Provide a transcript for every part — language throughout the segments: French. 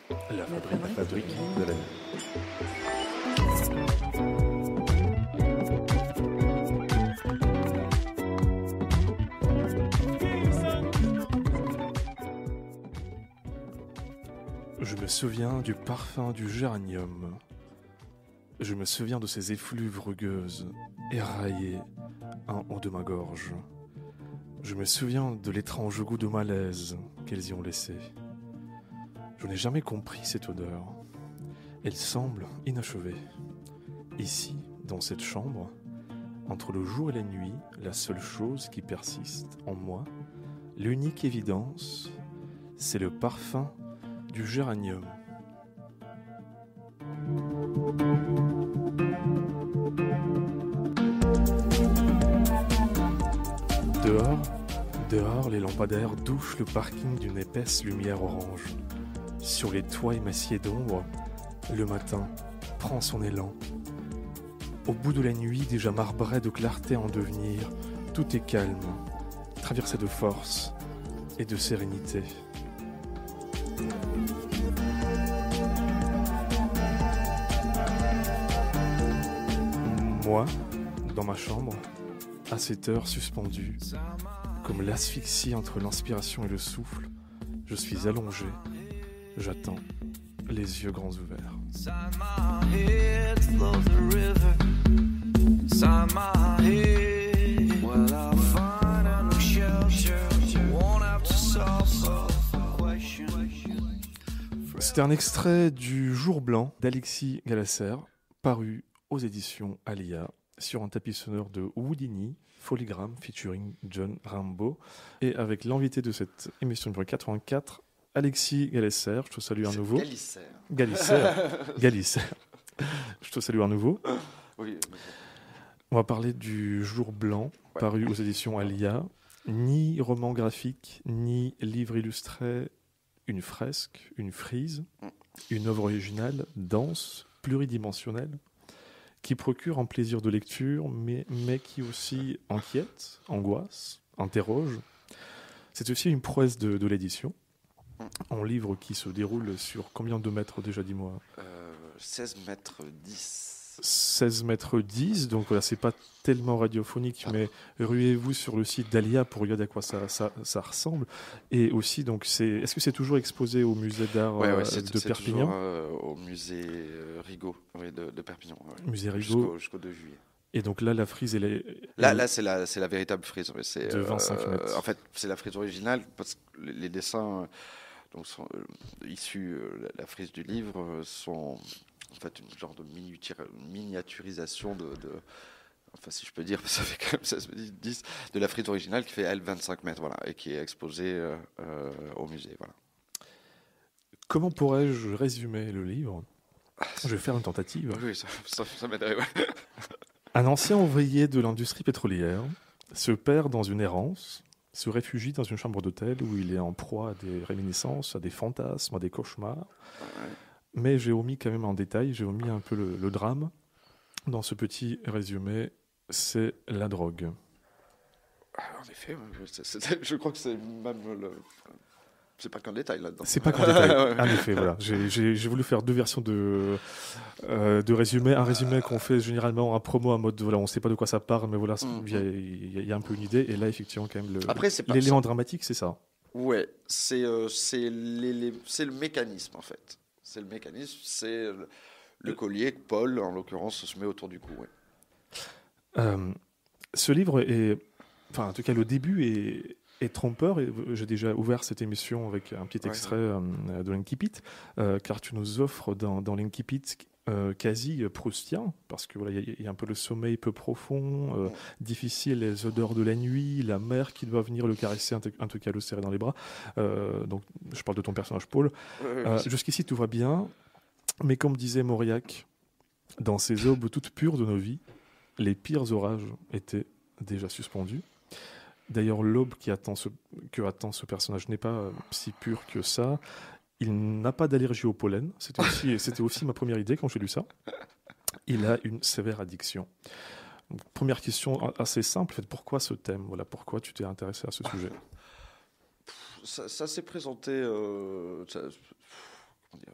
La fabrique de la nuit. Je me souviens du parfum du géranium. Je me souviens de ces effluves rugueuses, éraillées en haut de ma gorge. Je me souviens de l'étrange goût de malaise qu'elles y ont laissé. Je n'ai jamais compris cette odeur. Elle semble inachevée. Ici, dans cette chambre, entre le jour et la nuit, la seule chose qui persiste en moi, l'unique évidence, c'est le parfum du géranium. Dehors, les lampadaires douchent le parking d'une épaisse lumière orange. Sur les toits émaciés d'ombre, le matin prend son élan. Au bout de la nuit déjà marbrée de clarté en devenir, tout est calme, traversé de force et de sérénité. Moi, dans ma chambre, à cette heure suspendue, comme l'asphyxie entre l'inspiration et le souffle, je suis allongé, j'attends, les yeux grands ouverts. C'était un extrait du Jour blanc d'Alexis Galasser, paru aux éditions Alia, sur un tapis sonore de Houdini, Polygram featuring John Rambo, et avec l'invité de cette émission numéro 84, Alexis Galasser. Je te salue à nouveau. Galasser. Je te salue à nouveau. Oui. On va parler du Jour blanc, paru aux éditions Alia. Ni roman graphique, ni livre illustré, une fresque, une frise, une œuvre originale, dense, pluridimensionnelle, qui procure un plaisir de lecture, mais qui aussi inquiète, angoisse, interroge. C'est aussi une prouesse de l'édition. Un livre qui se déroule sur combien de mètres déjà, dis-moi 16 mètres 10. 16 mètres 10, donc voilà, c'est pas tellement radiophonique, mais ruez-vous sur le site d'Alia pour regarder à quoi ça ressemble. Et aussi, donc, est-ce que c'est toujours exposé au musée d'art de Perpignan Au musée Rigaud de Perpignan. Ouais. Musée Rigaud. Jusqu'au 2 juillet. Et donc là, la frise, elle est... Là, c'est la véritable frise. C'est, de 25 mètres. En fait, c'est la frise originale, parce que les dessins donc, sont issus, la frise du livre, sont en fait une genre de miniaturisation de enfin, si je peux dire, ça fait quand même 16 10, de la frise originale qui fait, elle, 25 mètres, voilà, et qui est exposée au musée, voilà. Comment pourrais-je résumer le livre ? Je vais faire une tentative. Oui, ça m'aiderait, ouais. Un ancien ouvrier de l'industrie pétrolière se perd dans une errance, se réfugie dans une chambre d'hôtel où il est en proie à des réminiscences, à des fantasmes, à des cauchemars. Ouais. Mais j'ai omis quand même en détail, j'ai omis un peu le drame. Dans ce petit résumé, c'est la drogue. En effet, je crois que c'est même c'est pas qu'un détail là-dedans. C'est pas qu'un détail, en effet, voilà. J'ai voulu faire deux versions de résumé. Un résumé qu'on fait généralement en promo, en mode, voilà, on sait pas de quoi ça parle, mais voilà, il y a un peu une idée. Et là, effectivement, quand même, l'élément dramatique, c'est ça. Ouais, c'est le mécanisme, en fait. C'est le mécanisme, c'est le collier que Paul, en l'occurrence, se met autour du cou. Ouais. Ce livre est... Enfin, en tout cas, le début est trompeur. Et j'ai déjà ouvert cette émission avec un petit extrait de l'Incipit, car tu nous offres dans l'Incipit quasi proustien, parce que voilà, il y a un peu le sommeil peu profond, difficile, les odeurs de la nuit, la mer qui doit venir le caresser, en tout cas le serrer dans les bras. Donc, je parle de ton personnage Paul. Jusqu'ici, tout va bien, mais comme disait Mauriac, dans ces aubes toutes pures de nos vies, les pires orages étaient déjà suspendus. D'ailleurs, l'aube que attend ce personnage n'est pas si pure que ça. Il n'a pas d'allergie au pollen. C'était aussi ma première idée quand j'ai lu ça. Il a une sévère addiction. Donc, première question assez simple. Pourquoi ce thème ? Voilà, pourquoi tu t'es intéressé à ce sujet ? Ça s'est présenté... comment dire,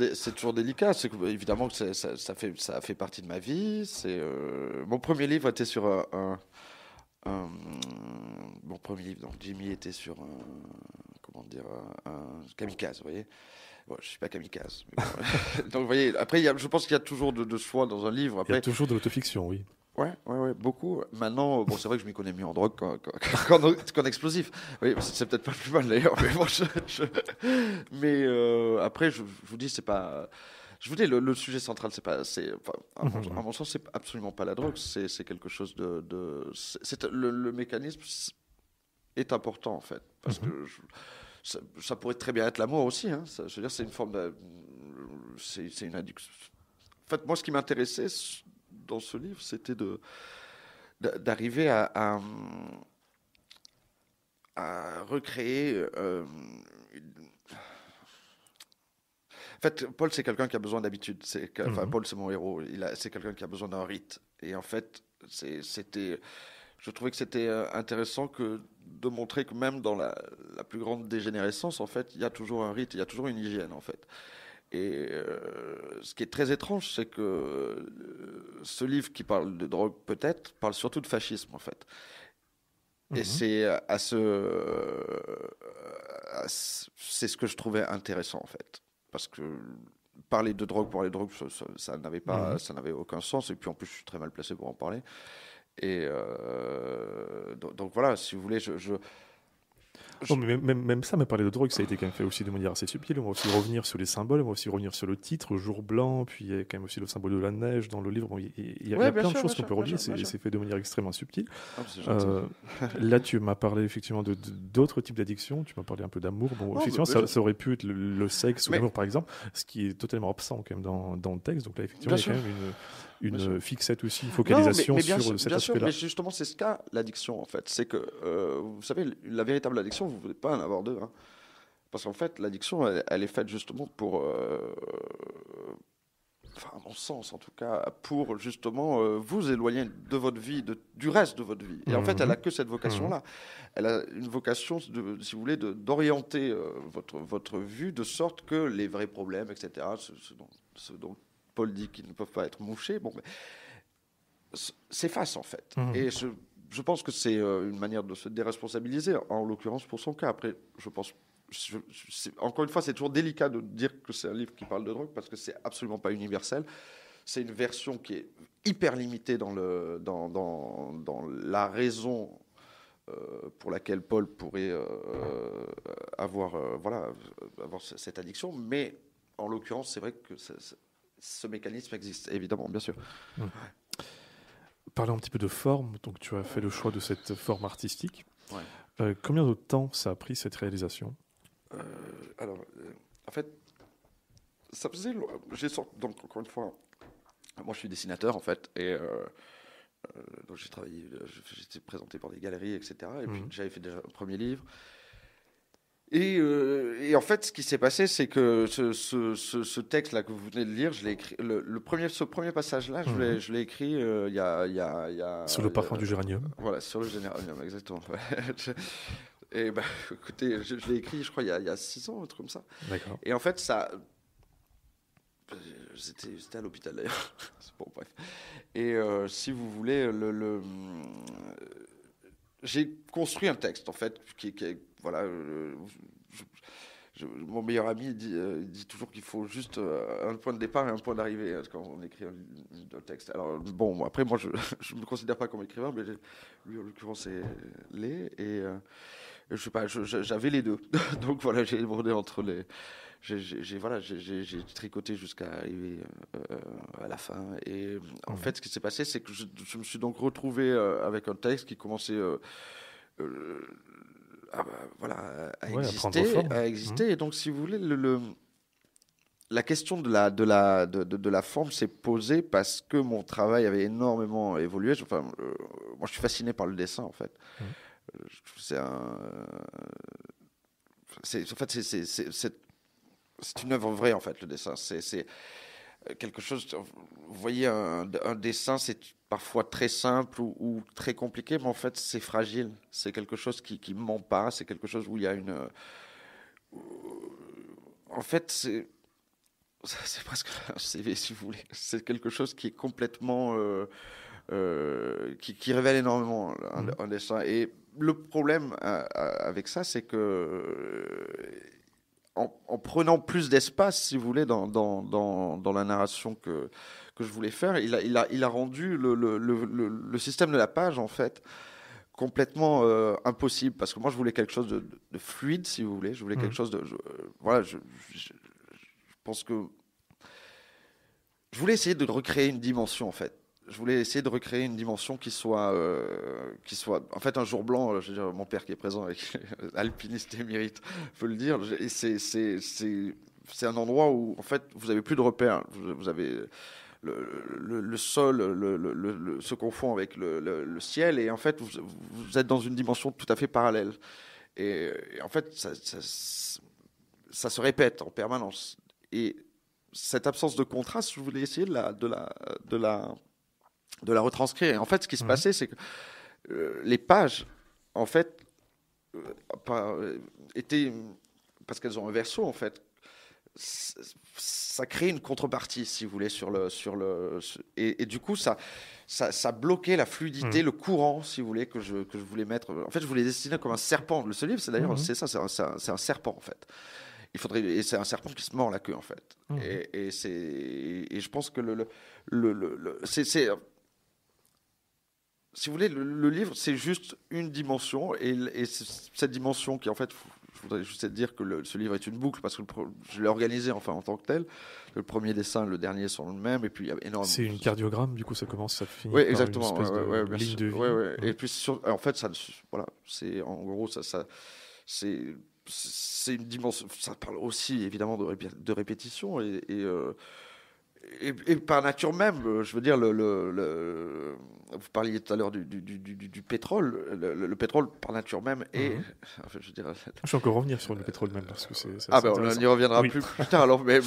c'est toujours délicat. Évidemment que ça fait partie de ma vie. Mon premier livre était sur mon premier livre. Donc Jimmy était sur comment dire, un kamikaze. Vous voyez. Bon, je suis pas kamikaze. Donc vous voyez. Après, je pense qu'il y a toujours de choix dans un livre. Après, il y a toujours de l'autofiction, oui. Ouais, beaucoup. Maintenant, bon, c'est vrai que je m'y connais mieux en drogue qu'en explosif. Oui, c'est peut-être pas plus mal d'ailleurs. Mais bon, après, je vous dis, c'est pas. Je vous dis, le sujet central, c'est pas. À mon sens, c'est absolument pas la drogue. C'est quelque chose le mécanisme est important en fait, parce que ça pourrait très bien être l'amour aussi. Hein. Je veux dire, c'est une forme c'est une addiction. En fait, moi, ce qui m'intéressait dans ce livre, c'était d'arriver à recréer. En fait, Paul, c'est quelqu'un qui a besoin d'habitude. Paul, c'est mon héros. C'est quelqu'un qui a besoin d'un rite. Et en fait, je trouvais que c'était intéressant de montrer que même dans la plus grande dégénérescence, en fait, il y a toujours un rite, il y a toujours une hygiène, en fait. Et ce qui est très étrange, c'est que ce livre qui parle de drogue, peut-être, parle surtout de fascisme, en fait. Et c'est c'est ce que je trouvais intéressant, en fait. Parce que parler de drogue pour les drogues, ça n'avait aucun sens. Et puis, en plus, je suis très mal placé pour en parler. Et donc voilà, si vous voulez, Non, mais même ça, mais parler de drogue, ça a été quand même fait aussi de manière assez subtile. On va aussi revenir sur les symboles, on va aussi revenir sur le titre, Jour blanc, puis il y a quand même aussi le symbole de la neige dans le livre. Bon, il y a plein de choses qu'on peut relier, c'est fait de manière extrêmement subtile. Là, tu m'as parlé effectivement d'autres types d'addictions, tu m'as parlé un peu d'amour. Bon, effectivement, ça aurait pu être le sexe ou l'amour, par exemple, ce qui est totalement absent quand même dans le texte. Donc là, effectivement, il y a quand même une fixette aussi, focalisation sur cet aspect-là. Mais justement, c'est ce qu'a l'addiction, en fait. C'est que, vous savez, la véritable addiction, vous ne pouvez pas en avoir deux. Hein. Parce qu'en fait, l'addiction, elle est faite justement pour, à mon sens en tout cas, pour justement vous éloigner de votre vie, du reste de votre vie. Et en fait, elle n'a que cette vocation-là. Elle a une vocation, si vous voulez, d'orienter votre vue de sorte que les vrais problèmes, etc., ce dont Paul dit qu'ils ne peuvent pas être mouchés, s'effacent en fait. Et je pense que c'est une manière de se déresponsabiliser, en l'occurrence pour son cas. Après, je pense, encore une fois, c'est toujours délicat de dire que c'est un livre qui parle de drogue parce que c'est absolument pas universel. C'est une version qui est hyper limitée dans la raison pour laquelle Paul pourrait avoir cette addiction, mais en l'occurrence, c'est vrai que ce mécanisme existe, évidemment, bien sûr. Parlons un petit peu de forme. Donc, tu as fait le choix de cette forme artistique. Ouais. Combien de temps ça a pris cette réalisation ? En fait, ça faisait. Donc, encore une fois, moi, je suis dessinateur, en fait, et donc j'ai travaillé. J'étais présenté par des galeries, etc. Et puis, j'avais fait déjà un premier livre. Et en fait, ce qui s'est passé, c'est que ce texte-là que vous venez de lire, je l'ai écrit. Ce premier passage-là, je l'ai écrit il y a. Sur le parfum du géranium. Voilà, sur le géranium, exactement. Et écoutez, je l'ai écrit, je crois, il y a 6 ans, un truc comme ça. D'accord. Et en fait, c'était à l'hôpital d'ailleurs. Bon, bref. Et si vous voulez, j'ai construit un texte, en fait, qui voilà. Mon meilleur ami dit toujours qu'il faut juste un point de départ et un point d'arrivée quand on écrit un texte. Alors, bon, après, moi, je ne me considère pas comme écrivain, mais lui, en l'occurrence, l'est. Et je sais pas, j'avais les deux. Donc, voilà, j'ai brodé entre les. J'ai tricoté jusqu'à arriver à la fin. Et en fait, ce qui s'est passé, c'est que je me suis donc retrouvé avec un texte qui commençait à exister. Et donc, si vous voulez, la question de la forme s'est posée parce que mon travail avait énormément évolué. Moi, je suis fasciné par le dessin, en fait. C'est une œuvre vraie, en fait, le dessin. C'est quelque chose. Vous voyez, un dessin, c'est parfois très simple ou très compliqué, mais en fait, c'est fragile. C'est quelque chose qui ment pas. C'est quelque chose où il y a En fait, c'est presque un CV, si vous voulez. C'est quelque chose qui est complètement... qui révèle énormément un dessin. Et le problème avec ça, c'est que en prenant plus d'espace, si vous voulez, dans la narration que je voulais faire, il a rendu le système de la page, en fait, complètement impossible. Parce que moi, je voulais quelque chose de fluide, si vous voulez. Je voulais quelque chose de... voilà, je pense que... Je voulais essayer de recréer une dimension, en fait. Je voulais essayer de recréer une dimension qui soit en fait, un jour blanc. Je veux dire, mon père qui est présent, avec alpiniste émérite, peut le dire. Et c'est un endroit où, en fait, vous avez plus de repères. Vous avez le sol se confond avec le ciel, et en fait, vous êtes dans une dimension tout à fait parallèle. Et en fait, ça se répète en permanence. Et cette absence de contraste, je voulais essayer de la retranscrire. Et en fait, ce qui se passait, c'est que les pages, en fait, étaient, parce qu'elles ont un verso, en fait, ça crée une contrepartie, si vous voulez, et du coup, ça bloquait la fluidité, le courant, si vous voulez, que je voulais mettre. En fait, je voulais dessiner comme un serpent. Ce livre, c'est d'ailleurs, c'est ça, c'est un serpent, en fait. Et c'est un serpent qui se mord la queue, en fait. Et je pense que si vous voulez, le livre, c'est juste une dimension, et cette dimension qui, en fait, je voudrais juste dire que ce livre est une boucle, parce que je l'ai organisé, enfin, en tant que tel. Le premier dessin, le dernier sont le même, et puis il y a énormément. C'est une cardiogramme, du coup, ça commence, ça finit. Oui, par exactement. une espèce de ligne de vie. Et puis, en fait, voilà, en gros, c'est une dimension. Ça parle aussi, évidemment, de répétition, et par nature même, je veux dire, vous parliez tout à l'heure du pétrole. Le pétrole, par nature même, est. Enfin, je veux dire, je vais encore revenir sur le pétrole même, parce que c'est on y reviendra plus tard, alors, mais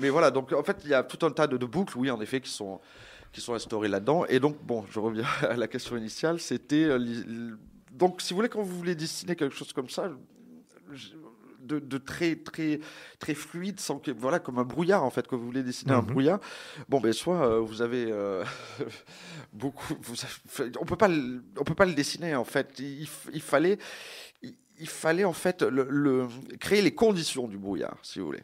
voilà, donc en fait, il y a tout un tas de boucles, oui, en effet, qui sont instaurées là-dedans. Et donc, bon, je reviens à la question initiale, c'était. Donc, si vous voulez, quand vous voulez dessiner quelque chose comme ça, de très très très fluide, sans que, voilà, comme un brouillard, en fait, que vous voulez dessiner un brouillard, bon, ben soit vous avez beaucoup, on peut pas le dessiner, en fait. Il fallait en fait créer les conditions du brouillard, si vous voulez.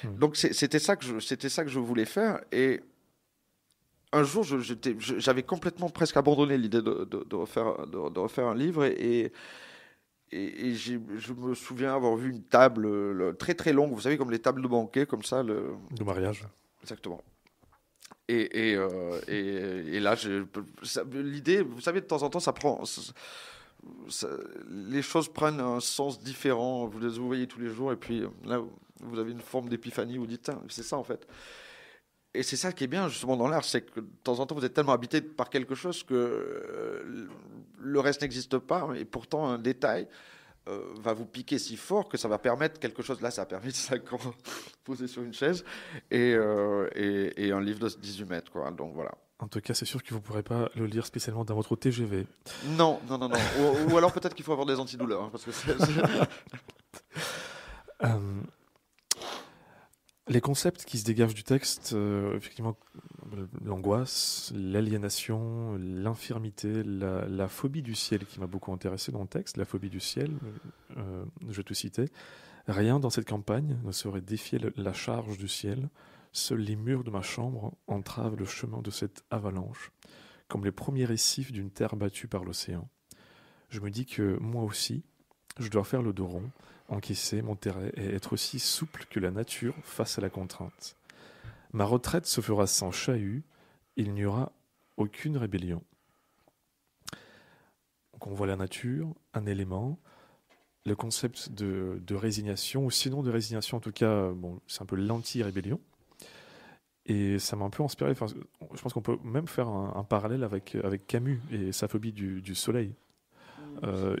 Donc c'était ça que je voulais faire. Et un jour, j'avais complètement presque abandonné l'idée de refaire un livre, et je me souviens avoir vu une table très très longue, vous savez, comme les tables de banquet, comme ça. De mariage. Exactement. Et là, l'idée, vous savez, de temps en temps, les choses prennent un sens différent. Vous les voyez tous les jours, et puis là, vous avez une forme d'épiphanie, vous dites, c'est ça, en fait. Et c'est ça qui est bien, justement, dans l'art, c'est que de temps en temps, vous êtes tellement habité par quelque chose que le reste n'existe pas, et pourtant un détail va vous piquer si fort que ça va permettre quelque chose. Là, ça a permis de 5 ans posé sur une chaise, et un livre de 18 mètres, quoi. Donc voilà. En tout cas, c'est sûr que vous ne pourrez pas le lire spécialement dans votre TGV. Non. ou alors peut-être qu'il faut avoir des antidouleurs, parce que les concepts qui se dégagent du texte, effectivement, l'angoisse, l'aliénation, l'infirmité, la phobie du ciel qui m'a beaucoup intéressé dans le texte, la phobie du ciel, je vais te citer. Rien dans cette campagne ne saurait défier la charge du ciel. Seuls les murs de ma chambre entravent le chemin de cette avalanche, comme les premiers récifs d'une terre battue par l'océan. Je me dis que moi aussi, je dois faire le dos rond, encaisser, m'enterrer et être aussi souple que la nature face à la contrainte. Ma retraite se fera sans chahut, il n'y aura aucune rébellion. Donc on voit la nature, un élément, le concept de résignation, ou sinon de résignation en tout cas, bon, c'est un peu l'anti-rébellion. Et ça m'a un peu inspiré, enfin, je pense qu'on peut même faire un parallèle avec Camus et sa phobie du soleil.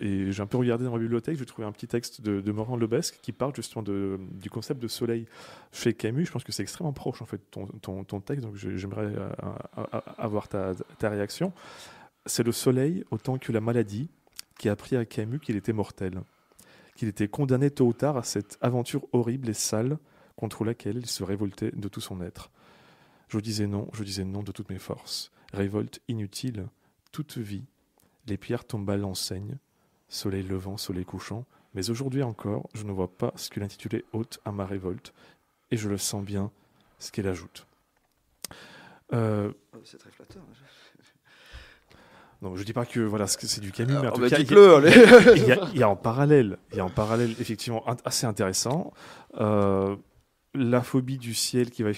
Et j'ai un peu regardé dans ma bibliothèque, j'ai trouvé un petit texte de Morand Lebesque qui parle justement du concept de soleil. Chez Camus, je pense que c'est extrêmement proche en fait ton texte, donc j'aimerais avoir ta réaction. C'est le soleil autant que la maladie qui a appris à Camus qu'il était mortel, qu'il était condamné tôt ou tard à cette aventure horrible et sale contre laquelle il se révoltait de tout son être. Je disais non de toutes mes forces. Révolte inutile, toute vie. Les pierres tombent à l'enseigne, soleil levant, soleil couchant, mais aujourd'hui encore, je ne vois pas ce que l'intitulé ôte à ma révolte, et je le sens bien, ce qu'elle ajoute. C'est très flatteur. Non, je dis pas que voilà, c'est du Camus, mais en tout cas, il y a en parallèle, effectivement assez intéressant. La phobie du ciel qui va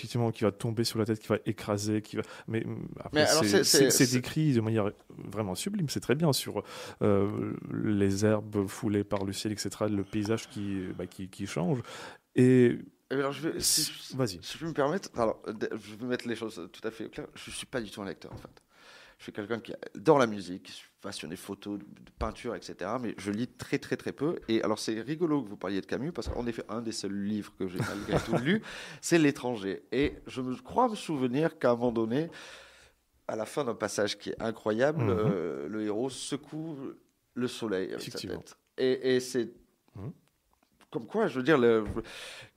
tomber sur la tête, qui va écraser, mais après c'est décrit de manière vraiment sublime. C'est très bien sur les herbes foulées par le ciel, etc. Le paysage qui change. Et alors, vas-y. Si je peux me permettre, alors je vais mettre les choses tout à fait claires. Je suis pas du tout un lecteur en fait. Je suis quelqu'un qui adore la musique, qui est passionné de photos, de peinture, etc. Mais je lis très, très, très peu. Et alors, c'est rigolo que vous parliez de Camus, parce qu'en effet, un des seuls livres que j'ai malgré tout lu, c'est L'étranger. Et je crois me souvenir qu'à un moment donné, à la fin d'un passage qui est incroyable, le héros secoue le soleil avec sa tête. Et c'est... Comme quoi, je veux dire,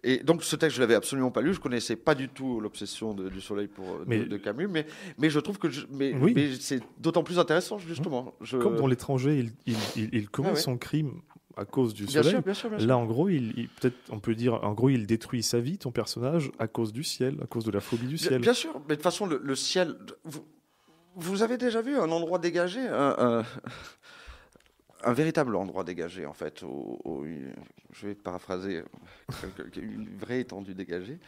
et donc ce texte je l'avais absolument pas lu, je connaissais pas du tout l'obsession du soleil de Camus, mais je trouve que mais c'est d'autant plus intéressant justement. Comme dans L'étranger, il commet son crime à cause du soleil. Bien sûr. Là, en gros, peut-être on peut dire, en gros, il détruit sa vie, ton personnage, à cause du ciel, à cause de la phobie du ciel. Bien sûr, mais de toute façon, le ciel. Vous avez déjà vu un endroit dégagé, un véritable endroit dégagé, en fait. Je vais paraphraser, une vraie étendue dégagée.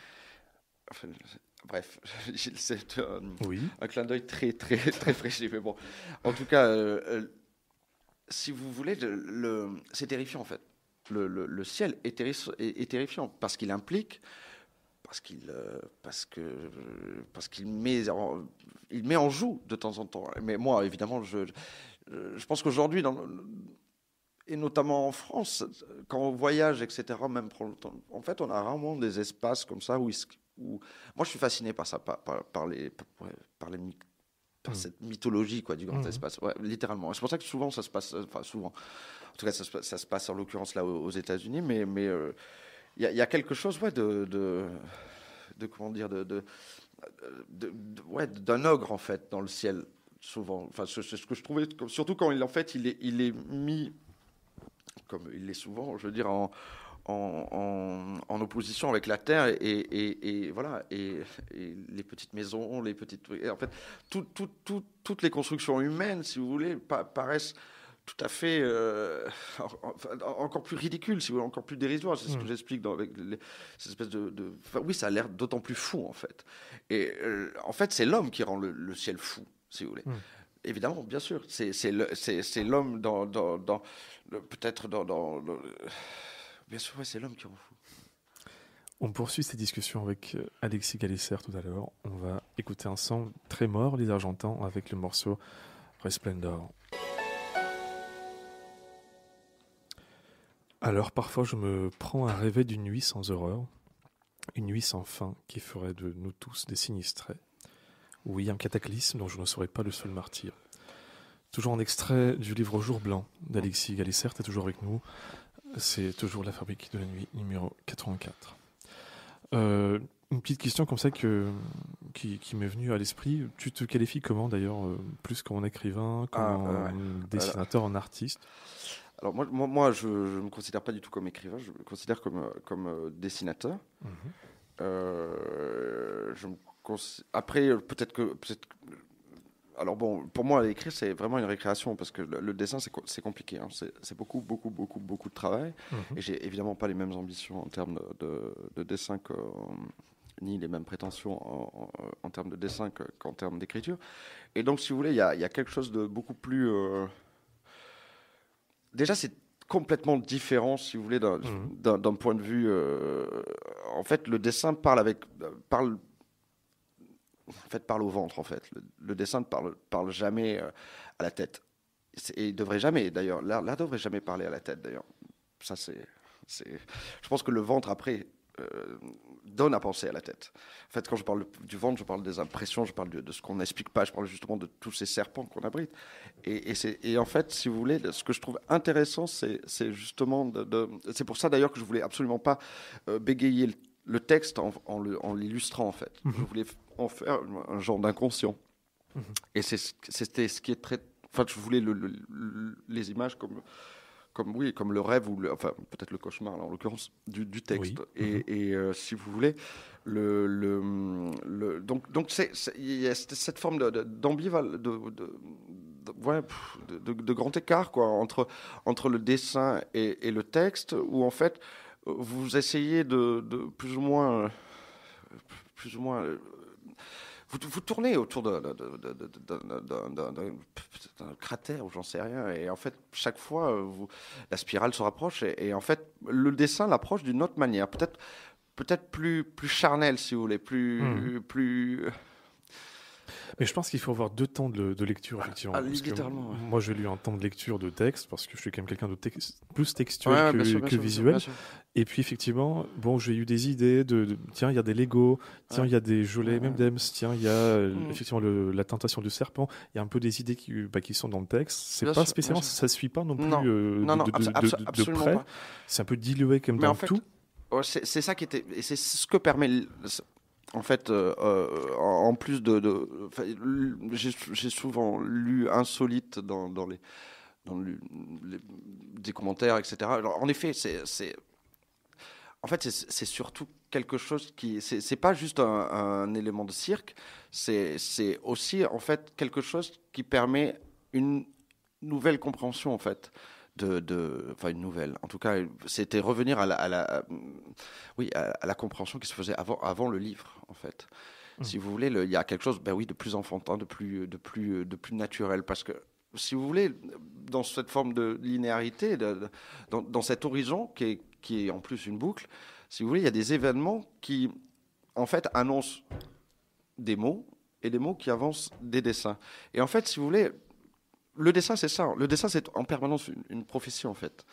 Enfin, bref, c'est un clin d'œil très, très, très précis. Mais bon, en tout cas, si vous voulez, c'est terrifiant, en fait. Le ciel est terrifiant parce qu'il implique, parce qu'il met en joue de temps en temps. Mais moi, évidemment, je pense qu'aujourd'hui, et notamment en France, quand on voyage, etc., même en fait, on a rarement des espaces comme ça où moi, je suis fasciné par ça, par cette mythologie du grand espace, littéralement. C'est pour ça que souvent, ça se passe, souvent, en tout cas, ça se passe en l'occurrence là aux États-Unis, mais il y a quelque chose, comment dire, d'un ogre en fait dans le ciel. Souvent, enfin, c'est ce que je trouvais, surtout quand il est mis, comme il l'est souvent, je veux dire, en opposition avec la terre et voilà, et les petites maisons, les petites, et en fait, toutes les constructions humaines, si vous voulez, paraissent tout à fait encore plus ridicules, si vous voulez, encore plus dérisoires. C'est ce que j'explique avec cette espèce oui, ça a l'air d'autant plus fou en fait. Et en fait, c'est l'homme qui rend le ciel fou, si vous voulez. Évidemment, bien sûr, c'est l'homme peut-être dans bien sûr, c'est l'homme qui rend fou. On poursuit cette discussion avec Alexis Galisser tout à l'heure. On va écouter un son très mort, les Argentins, avec le morceau Resplendor. Alors parfois je me prends à rêver d'une nuit sans horreur, une nuit sans fin qui ferait de nous tous des sinistrés. Oui, un cataclysme dont je ne serais pas le seul martyr. Toujours un extrait du livre Jour blanc d'Alexis Galisser, est toujours avec nous. C'est toujours La Fabrique de la nuit, numéro 84. Une petite question comme ça qui m'est venue à l'esprit. Tu te qualifies comment d'ailleurs, plus qu'en écrivain, comme dessinateur, en artiste? Alors moi, je ne me considère pas du tout comme écrivain, je me considère comme dessinateur. Après, peut-être que... Alors bon, pour moi, écrire, c'est vraiment une récréation, parce que le dessin, c'est compliqué. Hein. C'est beaucoup, beaucoup, beaucoup, beaucoup de travail. Et j'ai évidemment pas les mêmes ambitions en termes de dessin, ni les mêmes prétentions en termes de dessin qu'en termes d'écriture. Et donc, si vous voulez, il y a quelque chose de beaucoup plus... Déjà, c'est complètement différent, si vous voulez, d'un point de vue... en fait, le dessin parle au ventre, en fait. Le dessin ne parle jamais à la tête. Et il devrait jamais, d'ailleurs. L'art devrait jamais parler à la tête, d'ailleurs. Ça, je pense que le ventre, après, donne à penser à la tête. En fait, quand je parle du ventre, je parle des impressions, je parle de ce qu'on n'explique pas, je parle justement de tous ces serpents qu'on abrite. Et en fait, si vous voulez, ce que je trouve intéressant, c'est justement c'est pour ça d'ailleurs que je voulais absolument pas bégayer le texte en l'illustrant, en fait. Je voulais en faire un genre d'inconscient. Et c'était ce qui est très... Enfin, je voulais les images comme le rêve, ou enfin peut-être le cauchemar, là, en l'occurrence, du texte. Oui. Et si vous voulez, donc il y a cette forme d'ambivalence, de grand écart, quoi, entre le dessin et le texte, où en fait vous essayez de plus ou moins vous tournez autour d'un cratère, ou j'en sais rien, et en fait chaque fois la spirale se rapproche, et en fait le dessin l'approche d'une autre manière, peut-être plus charnelle, si vous voulez, plus. Mais je pense qu'il faut avoir 2 temps de lecture, effectivement. Littéralement. Moi, j'ai lu un temps de lecture de texte, parce que je suis quand même quelqu'un de plus textuel que visuel. Bien sûr. Et puis, effectivement, bon, j'ai eu des idées tiens, il y a des Lego, tiens, il y a des Jolet M&M's, tiens, il y a effectivement la tentation du serpent. Il y a un peu des idées qui sont dans le texte. C'est bien pas sûr, spécialement, ça ne suit pas non plus de près. Pas. C'est un peu dilué comme dans tout. C'est ça qui était... Et c'est ce que permet... En fait, en plus j'ai souvent lu insolite dans des commentaires, etc. Alors, en effet, c'est surtout quelque chose qui... C'est pas juste un élément de cirque, c'est aussi, en fait, quelque chose qui permet une nouvelle compréhension, en fait. Enfin, une nouvelle. En tout cas, c'était revenir à la compréhension qui se faisait avant le livre, en fait. Si vous voulez, il y a quelque chose, de plus enfantin, de plus naturel, parce que, si vous voulez, dans cette forme de linéarité, dans cet horizon qui est en plus une boucle, si vous voulez, il y a des événements qui, en fait, annoncent des mots, et des mots qui avancent des dessins. Et en fait, si vous voulez, le dessin, c'est ça. Le dessin, c'est en permanence une prophétie, en fait.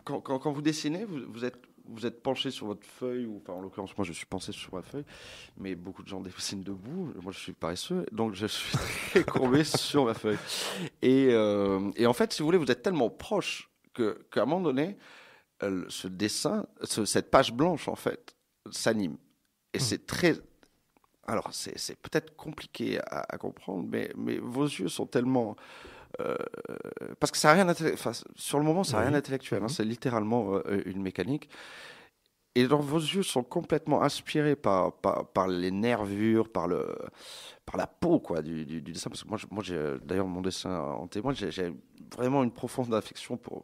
Quand vous dessinez, vous êtes penché sur votre feuille, ou enfin, en l'occurrence, moi, je suis penché sur ma feuille, mais beaucoup de gens dessinent debout. Moi, je suis paresseux, donc je suis très courbé sur ma feuille. Et en fait, si vous voulez, vous êtes tellement proche qu'à un moment donné, ce dessin, cette page blanche, en fait, s'anime. Et c'est très... Alors, c'est peut-être compliqué à comprendre, mais vos yeux sont tellement... parce que ça n'a rien sur le moment, ça n'a rien d'intellectuel. C'est littéralement une mécanique. Et donc, vos yeux sont complètement inspirés par les nervures, par la peau, quoi, du dessin. Parce que moi d'ailleurs, mon dessin en témoigne, j'ai vraiment une profonde affection pour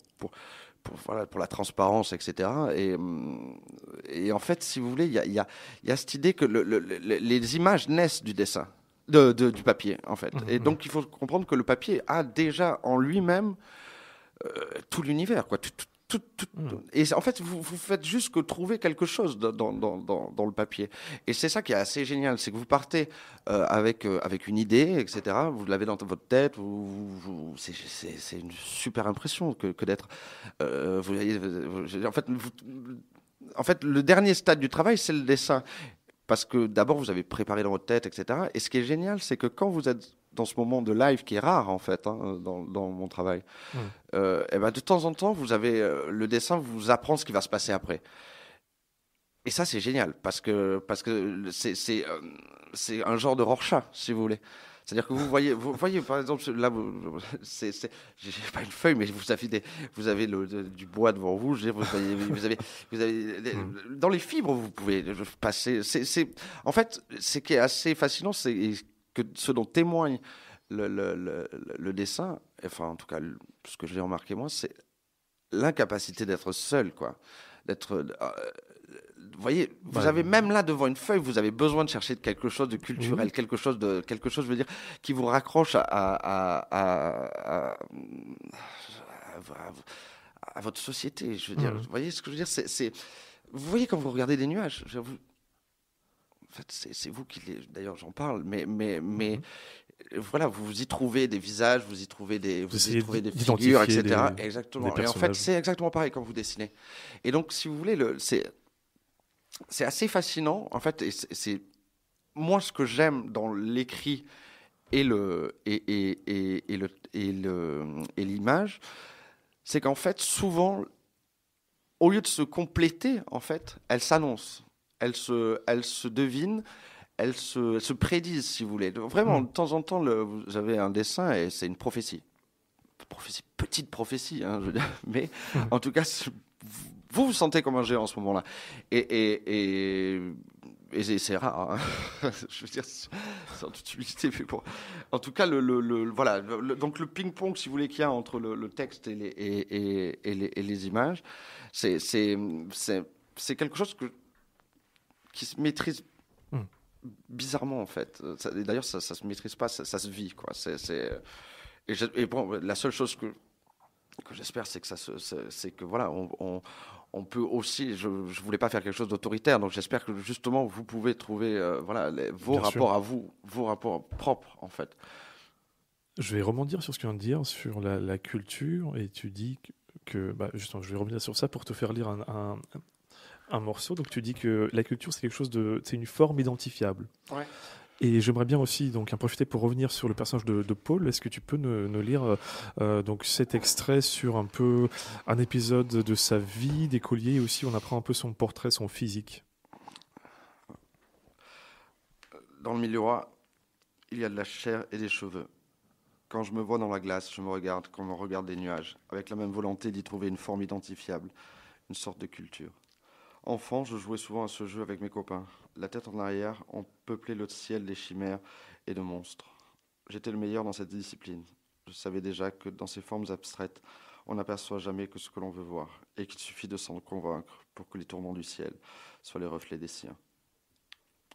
la transparence, etc. Et en fait, si vous voulez, il y a cette idée que les images naissent du dessin, du papier, en fait. Et donc, il faut comprendre que le papier a déjà en lui-même tout l'univers, quoi. Et en fait, vous faites juste que trouver quelque chose dans le papier. Et c'est ça qui est assez génial, c'est que vous partez avec une idée, etc. Vous l'avez dans votre tête. C'est une super impression que d'être. En fait, le dernier stade du travail, c'est le dessin. Parce que d'abord, vous avez préparé dans votre tête, etc. Et ce qui est génial, c'est que quand vous êtes dans ce moment de live qui est rare, en fait, dans mon travail, et de temps en temps, vous avez le dessin vous apprend ce qui va se passer après. Et ça, c'est génial, parce que c'est un genre de Rorschach, si vous voulez. C'est-à-dire que vous voyez, par exemple, là, j'ai pas une feuille, mais vous avez du bois devant vous. Vous avez dans les fibres, vous pouvez passer. En fait, ce qui est assez fascinant, c'est que ce dont témoigne le dessin, enfin, en tout cas, ce que j'ai remarqué moi, c'est l'incapacité d'être seul, quoi. Vous voyez, vous avez même là devant une feuille, vous avez besoin de chercher quelque chose de culturel, quelque chose, je veux dire, qui vous raccroche à votre société. Je veux dire, vous voyez ce que je veux dire, vous voyez quand vous regardez des nuages. En fait, c'est vous qui les. D'ailleurs, j'en parle, mais voilà, vous y trouvez des visages, vous y trouvez des figures, etc. Exactement. Et en fait, c'est exactement pareil quand vous dessinez. Et donc, si vous voulez, c'est assez fascinant, en fait, et c'est moi ce que j'aime dans l'écrit et l'image, c'est qu'en fait, souvent, au lieu de se compléter, en fait, elles s'annoncent, elles se devinent, elles se prédisent, si vous voulez. Vraiment, de temps en temps, vous avez un dessin et c'est une prophétie. Petite prophétie, hein, je veux dire, mais en tout cas, vous vous sentez comme un géant en ce moment-là. Et c'est rare, hein. Je veux dire, c'est en toute humilité. Mais bon. En tout cas, voilà. Donc le ping-pong, si vous voulez, qu'il y a entre le texte et les images, c'est quelque chose qui se maîtrise bizarrement, en fait. D'ailleurs, ça se maîtrise pas, ça se vit, quoi. Et bon, la seule chose que j'espère, c'est que c'est que voilà, on peut aussi. Je voulais pas faire quelque chose d'autoritaire, donc j'espère que justement vous pouvez trouver voilà vos rapports à vous, vos rapports propres, en fait. Je vais rebondir sur ce que tu viens de dire sur la culture, et tu dis que justement, je vais revenir sur ça pour te faire lire un morceau. Donc tu dis que la culture, c'est quelque chose c'est une forme identifiable. Ouais. Et j'aimerais bien aussi donc en profiter pour revenir sur le personnage de Paul. Est-ce que tu peux nous lire donc cet extrait sur un peu un épisode de sa vie d'écolier, et aussi on apprend un peu son portrait, son physique. Dans le miroir, il y a de la chair et des cheveux. Quand je me vois dans la glace, je me regarde comme on regarde des nuages, avec la même volonté d'y trouver une forme identifiable, une sorte de culture. Enfant, je jouais souvent à ce jeu avec mes copains. La tête en arrière, on peuplait le ciel des chimères et de monstres. J'étais le meilleur dans cette discipline. Je savais déjà que dans ces formes abstraites, on n'aperçoit jamais que ce que l'on veut voir, et qu'il suffit de s'en convaincre pour que les tourments du ciel soient les reflets des siens.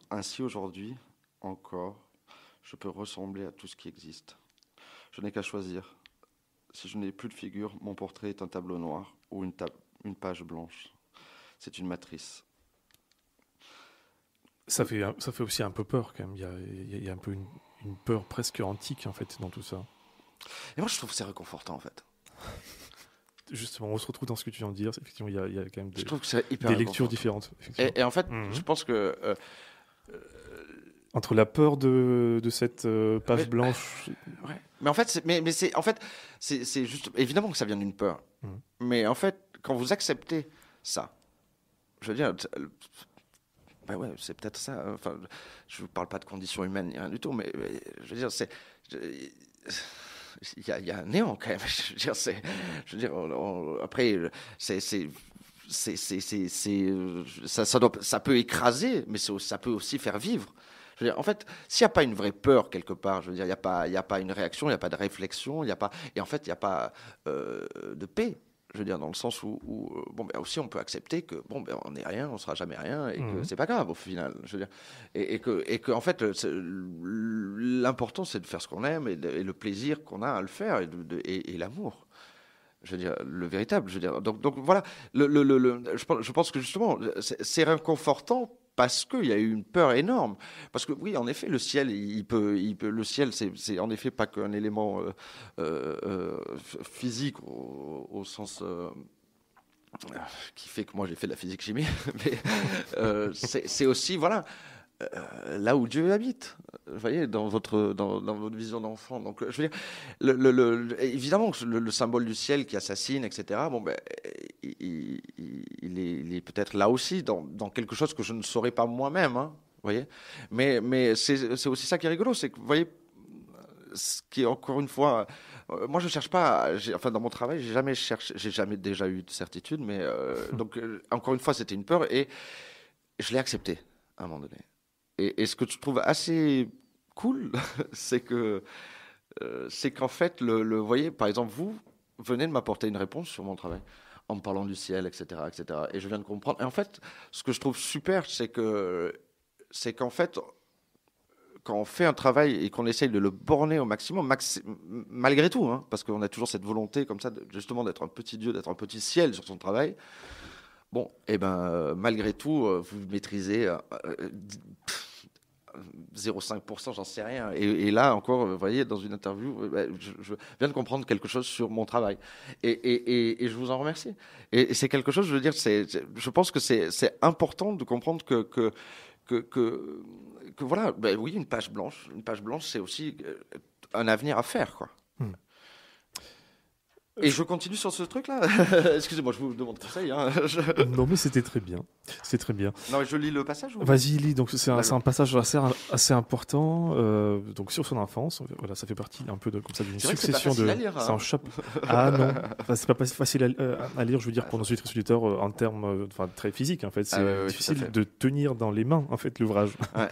Ainsi, aujourd'hui, encore, je peux ressembler à tout ce qui existe. Je n'ai qu'à choisir. Si je n'ai plus de figure, mon portrait est un tableau noir ou une page blanche. C'est une matrice. Ça fait aussi un peu peur quand même. Il y a un peu une peur presque antique en fait dans tout ça. Et moi je trouve que c'est réconfortant en fait. Justement, on se retrouve dans ce que tu viens de dire. Effectivement, il y a quand même je trouve que c'est hyper des lectures différentes. Et en fait, je pense que entre la peur de cette page blanche. Ouais. Mais en fait, c'est juste évidemment que ça vient d'une peur. Mais en fait, quand vous acceptez ça, je veux dire, ben ouais, c'est peut-être ça. Enfin, je ne parle pas de conditions humaines ni rien du tout, mais je veux dire, il y a un néant quand même. Je veux dire, après, ça peut écraser, mais ça peut aussi faire vivre. Je veux dire, en fait, s'il n'y a pas une vraie peur quelque part, je veux dire, il y a pas une réaction, il n'y a pas de réflexion, et en fait, il n'y a pas de paix. Je veux dire, dans le sens où bon, ben aussi on peut accepter que bon, ben on n'est rien, on sera jamais rien, et que c'est pas grave au final. Je veux dire, et que en fait, l'important c'est de faire ce qu'on aime, et le plaisir qu'on a à le faire, et l'amour. Je veux dire, le véritable. Je veux dire, donc voilà. Je pense que justement, c'est réconfortant parce qu'il y a eu une peur énorme. Parce que oui, en effet, le ciel, le ciel, c'est en effet pas qu'un élément physique au sens qui fait que moi j'ai fait de la physique-chimie, mais c'est aussi voilà. Là où Dieu habite, vous voyez, dans votre vision d'enfant. Donc, je veux dire, évidemment, le symbole du ciel qui assassine, etc. Bon, ben, il est peut-être là aussi dans quelque chose que je ne saurais pas moi-même, hein, vous voyez. Mais c'est aussi ça qui est rigolo, c'est que, vous voyez, ce qui est encore une fois. Moi, je cherche pas. Enfin, dans mon travail, j'ai jamais déjà eu de certitude, mais donc encore une fois, c'était une peur et je l'ai accepté à un moment donné. Et ce que je trouve assez cool, c'est qu'en fait, vous voyez, par exemple, vous venez de m'apporter une réponse sur mon travail en me parlant du ciel, etc., etc. Et je viens de comprendre. Et en fait, ce que je trouve super, c'est qu'en fait, quand on fait un travail et qu'on essaye de le borner au maximum, malgré tout, hein, parce qu'on a toujours cette volonté comme ça, justement, d'être un petit Dieu, d'être un petit ciel sur son travail. Bon, et ben malgré tout, vous maîtrisez 0,5%, j'en sais rien. Et là encore, vous voyez, dans une interview, je viens de comprendre quelque chose sur mon travail. Et je vous en remercie. Et c'est quelque chose, je veux dire, je pense que c'est important de comprendre que voilà, ben oui, une page blanche. Une page blanche, c'est aussi un avenir à faire, quoi. Et je continue sur ce truc-là. Excusez-moi, je vous demande conseil. Hein. Non, mais c'était très bien. C'est très bien. Non, je lis le passage. Vas-y, lis. Donc c'est un passage assez important. Donc sur son enfance, voilà, ça fait partie un peu comme ça d'une succession de. À lire, hein. Ah non, enfin, c'est pas facile à lire. Je veux dire pour nos auditeurs en termes, très physiques. En fait, c'est difficile de tenir dans les mains en fait l'ouvrage. Ouais.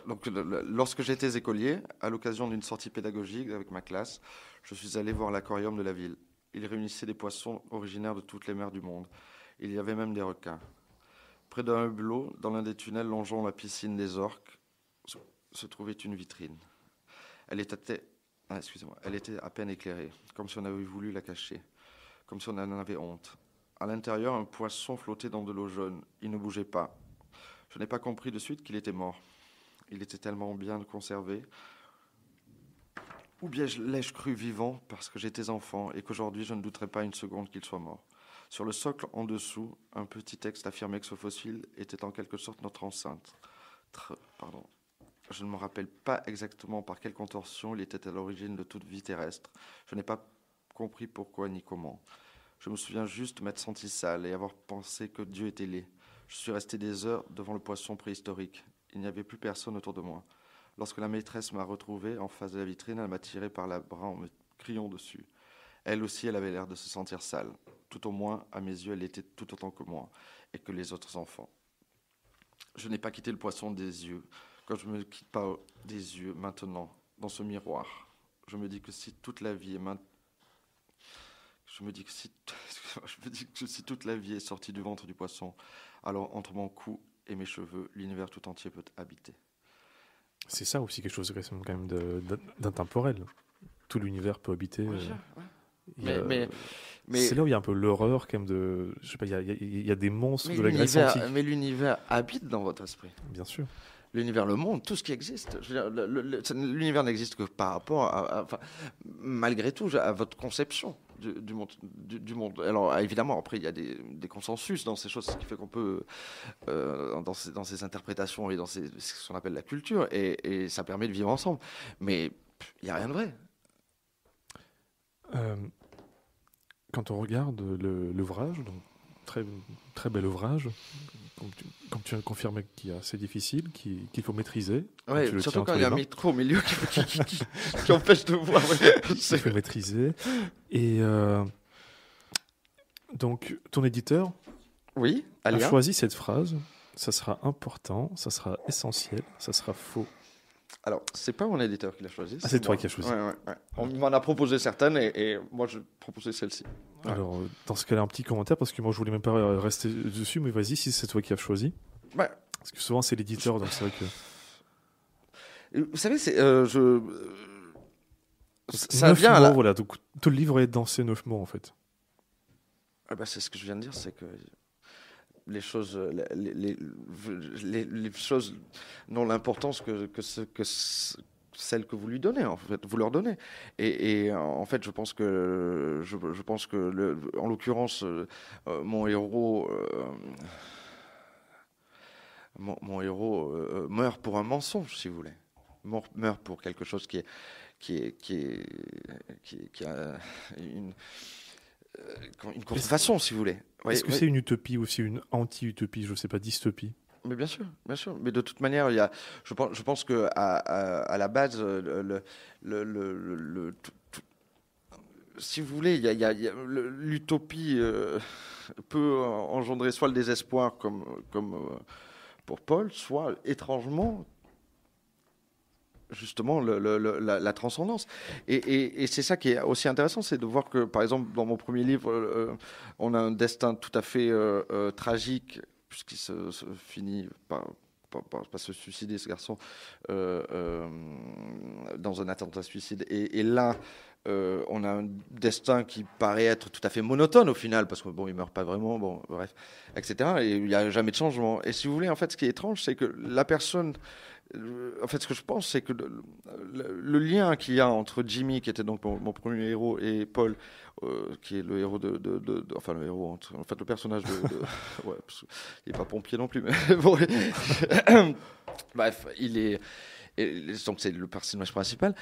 Donc, lorsque j'étais écolier, à l'occasion d'une sortie pédagogique avec ma classe, je suis allé voir l'aquarium de la ville. Il réunissait des poissons originaires de toutes les mers du monde. Il y avait même des requins. Près d'un hublot, dans l'un des tunnels longeant la piscine des orques, se trouvait une vitrine. Elle était à peine éclairée, comme si on avait voulu la cacher, comme si on en avait honte. À l'intérieur, un poisson flottait dans de l'eau jaune. Il ne bougeait pas. Je n'ai pas compris de suite qu'il était mort. Il était tellement bien conservé. Ou bien l'ai-je cru vivant parce que j'étais enfant et qu'aujourd'hui je ne douterais pas une seconde qu'il soit mort. Sur le socle en dessous, un petit texte affirmait que ce fossile était en quelque sorte notre ancêtre. Je ne me rappelle pas exactement par quelle contorsion il était à l'origine de toute vie terrestre. Je n'ai pas compris pourquoi ni comment. Je me souviens juste m'être senti sale et avoir pensé que Dieu était laid. Je suis resté des heures devant le poisson préhistorique. Il n'y avait plus personne autour de moi. Lorsque la maîtresse m'a retrouvé en face de la vitrine, elle m'a tiré par la bras en me criant dessus. Elle aussi, elle avait l'air de se sentir sale. Tout au moins, à mes yeux, elle était tout autant que moi et que les autres enfants. Je n'ai pas quitté le poisson des yeux. Quand je ne me quitte pas des yeux maintenant, dans ce miroir, je me dis que si toute la vie est je me dis que si toute la vie est sortie du ventre du poisson, alors entre mon cou et mes cheveux, l'univers tout entier peut habiter. C'est ça aussi quelque chose quand même d'intemporel. Tout l'univers peut habiter. Mais c'est là où il y a un peu l'horreur quand même de. Je sais pas, il y a des monstres de la Grèce antique. Mais l'univers habite dans votre esprit. Bien sûr. L'univers, le monde, tout ce qui existe. Je veux dire, l'univers n'existe que par rapport malgré tout, à votre conception du monde. Alors évidemment, après il y a des consensus dans ces choses, ce qui fait qu'on peut dans ces interprétations et dans ce qu'on appelle la culture, et ça permet de vivre ensemble. Mais il n'y a rien de vrai. Quand on regarde l'ouvrage, donc très très bel ouvrage, comme tu viens de confirmer, qui est assez difficile, qu'il faut maîtriser. Oui, surtout quand il y a un micro au milieu qui empêche de voir. Il faut maîtriser. Et donc, ton éditeur a choisi cette phrase. Ça sera important, ça sera essentiel, ça sera faux. Alors, c'est pas mon éditeur qui l'a choisi. C'est toi qui as choisi. Ouais. On m'en a proposé certaines et moi, je proposais celle-ci. Ouais. Alors, dans ce cas-là, un petit commentaire, parce que moi, je voulais même pas rester dessus, mais vas-y, si c'est toi qui as choisi. Ouais. Parce que souvent, c'est l'éditeur, donc c'est vrai que... Vous savez, ça vient mots, voilà, donc tout le livre est dans ces 9 mots, en fait. C'est ce que je viens de dire, c'est que les choses n'ont l'importance que celle que vous lui donnez, en fait, vous leur donnez. Et en fait, je pense que en l'occurrence, mon héros meurt pour un mensonge, si vous voulez. Meurt pour quelque chose qui a une contrefaçon, si vous voulez. Est-ce que c'est une utopie ou c'est une anti-utopie, je ne sais pas, dystopie? Mais bien sûr. Mais de toute manière, je pense que à la base, si vous voulez, l'utopie peut engendrer soit le désespoir, comme pour Paul, soit étrangement, justement, la transcendance. Et c'est ça qui est aussi intéressant, c'est de voir que, par exemple, dans mon premier livre, on a un destin tout à fait tragique, puisqu'il se finit par se suicider, ce garçon, dans un attentat suicide. Et là, on a un destin qui paraît être tout à fait monotone au final, parce que il meurt pas vraiment, bref, etc. Et il n'y a jamais de changement. Et si vous voulez, en fait, ce qui est étrange, c'est que la personne En fait, ce que je pense, c'est que le lien qu'il y a entre Jimmy, qui était donc mon premier héros, et Paul, qui est le héros enfin le héros, en fait le personnage ouais, il n'est pas pompier non plus, mais bon, bref, donc c'est le personnage principal.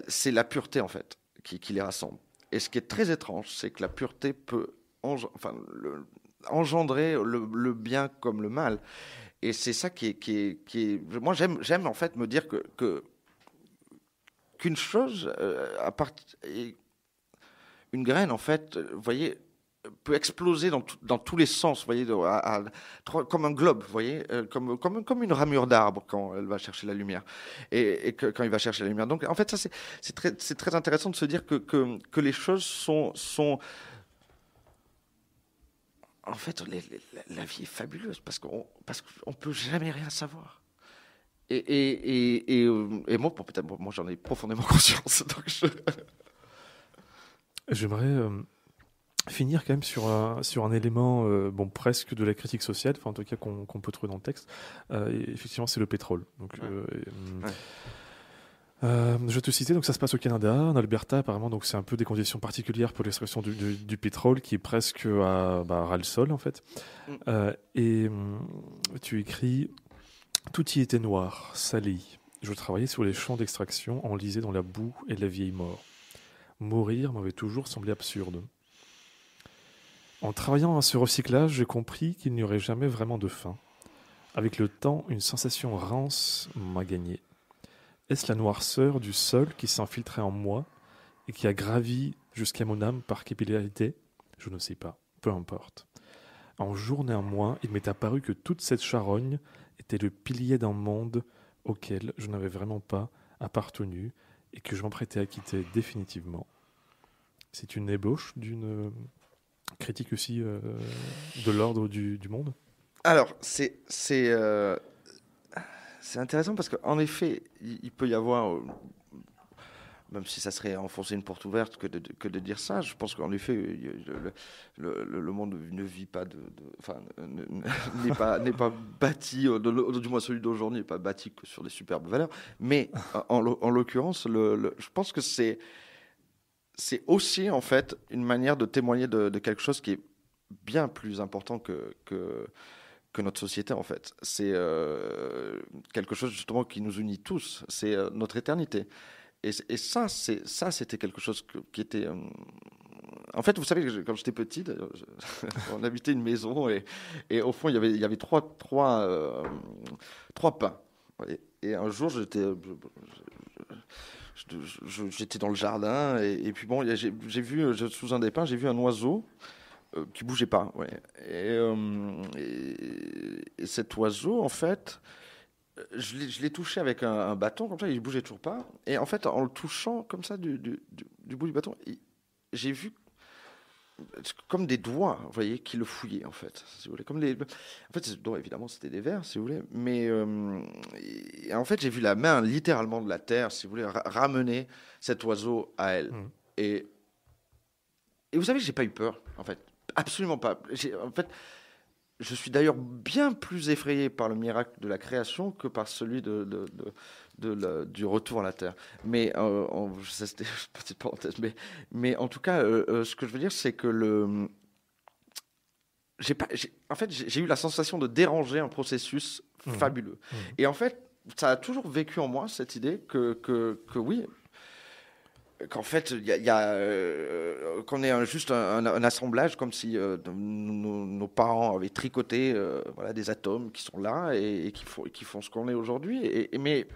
C'est la pureté en fait qui les rassemble. Et ce qui est très étrange, c'est que la pureté peut engendrer le bien comme le mal. Et c'est ça qui est... Moi, j'aime en fait me dire qu'une chose, une graine, en fait, vous voyez, peut exploser dans tous les sens, vous voyez, comme un globe, vous voyez, comme une ramure d'arbre quand elle va chercher la lumière, et quand il va chercher la lumière. Donc, en fait, ça, c'est très intéressant de se dire que les choses sont en fait, la vie est fabuleuse parce qu'on peut jamais rien savoir. Et moi, moi, j'en ai profondément conscience. Donc J'aimerais finir quand même sur un élément presque de la critique sociale, enfin en tout cas qu'on peut trouver dans le texte. Effectivement, c'est le pétrole. Donc, ouais. je vais te citer, donc ça se passe au Canada, en Alberta apparemment, donc c'est un peu des conditions particulières pour l'extraction du pétrole qui est presque à ras le sol en fait. Tu écris « Tout y était noir, sali. Je travaillais sur les champs d'extraction, enlisés dans la boue et la vieille mort. Mourir m'avait toujours semblé absurde. En travaillant à ce recyclage, j'ai compris qu'il n'y aurait jamais vraiment de fin. Avec le temps, une sensation rance m'a gagné. Est-ce la noirceur du sol qui s'infiltrait en moi et qui a gravi jusqu'à mon âme par capillarité ? Je ne sais pas, peu importe. Un jour néanmoins, il m'est apparu que toute cette charogne était le pilier d'un monde auquel je n'avais vraiment pas appartenu et que je m'apprêtais à quitter définitivement. » C'est une ébauche d'une critique aussi de l'ordre du monde. Alors, c'est intéressant parce qu'en effet, il peut y avoir, même si ça serait enfoncer une porte ouverte que de dire ça, je pense qu'en effet, le monde ne vit pas n'est pas bâti, du moins celui d'aujourd'hui n'est pas bâti que sur des superbes valeurs. Mais en l'occurrence, je pense que c'est aussi en fait une manière de témoigner de quelque chose qui est bien plus important que notre société en fait. C'est quelque chose justement qui nous unit tous, c'est notre éternité. Et ça, c'était quelque chose qui était... En fait, vous savez, quand j'étais petit, on habitait une maison et au fond, il y avait trois pins. Et un jour, j'étais dans le jardin et puis bon, j'ai vu, sous un des pins, j'ai vu un oiseau qui bougeait pas. Ouais. Et cet oiseau, en fait, je l'ai touché avec un bâton, comme ça, il bougeait toujours pas. Et en fait, en le touchant comme ça du bout du bâton, j'ai vu comme des doigts, vous voyez, qui le fouillaient, en fait, si vous voulez. En fait, évidemment, c'était des vers, si vous voulez. Mais et en fait, j'ai vu la main, littéralement, de la terre, si vous voulez, ramener cet oiseau à elle. Et vous savez, j'ai pas eu peur, en fait. Absolument pas. En fait, je suis d'ailleurs bien plus effrayé par le miracle de la création que par celui du retour à la Terre. Mais ça, c'était une petite parenthèse. Mais en tout cas, ce que je veux dire, c'est que en fait, j'ai eu la sensation de déranger un processus fabuleux. Et en fait, ça a toujours vécu en moi cette idée que oui. Qu'en fait, qu'on est juste un assemblage, comme si nos parents avaient tricoté des atomes qui sont là et qui font ce qu'on est aujourd'hui. Mais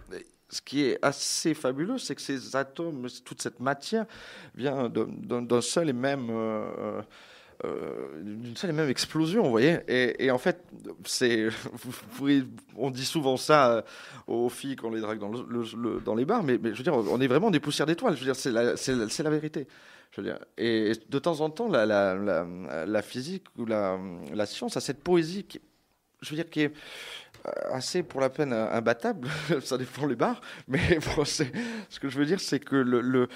ce qui est assez fabuleux, c'est que ces atomes, toute cette matière, vient d'un seul et même... d'une seule et même explosion, vous voyez. Et en fait, on dit souvent ça aux filles quand on les drague dans les bars, mais je veux dire, on est vraiment des poussières d'étoiles. Je veux dire, c'est la vérité. Je veux dire, et de temps en temps, la physique ou la science a cette poésie qui est assez pour la peine imbattable. Ça dépend les bars, mais bon, ce que je veux dire, c'est que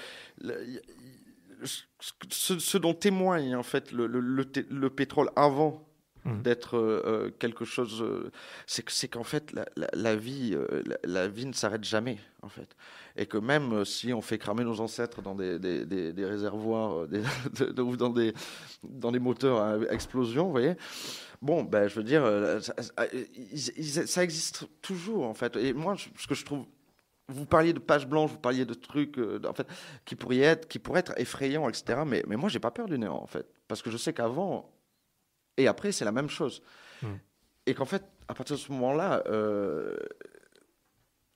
ce dont témoigne en fait le pétrole avant d'être quelque chose. C'est qu'en fait, la vie ne s'arrête jamais, en fait. Et que même si on fait cramer nos ancêtres dans des réservoirs ou dans des moteurs à explosion, vous voyez, bon, ben, je veux dire, ça existe toujours, en fait. Et moi, ce que je trouve. Vous parliez de pages blanches, vous parliez de trucs en fait, qui pourraient être effrayants, etc. Mais moi, j'ai pas peur du néant, en fait. Parce que je sais qu'avant et après, c'est la même chose. Et qu'en fait, à partir de ce moment-là,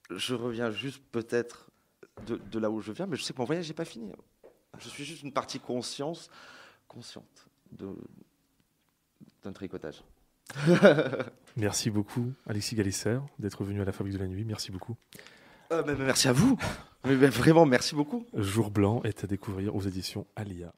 je reviens juste peut-être de là où je viens, mais je sais que mon voyage n'est pas fini. Je suis juste une partie consciente d'un tricotage. Merci beaucoup, Alexis Galisser, d'être venu à la Fabrique de la Nuit. Merci beaucoup. Merci à vous. Mais vraiment, merci beaucoup. Jour blanc est à découvrir aux éditions Alia.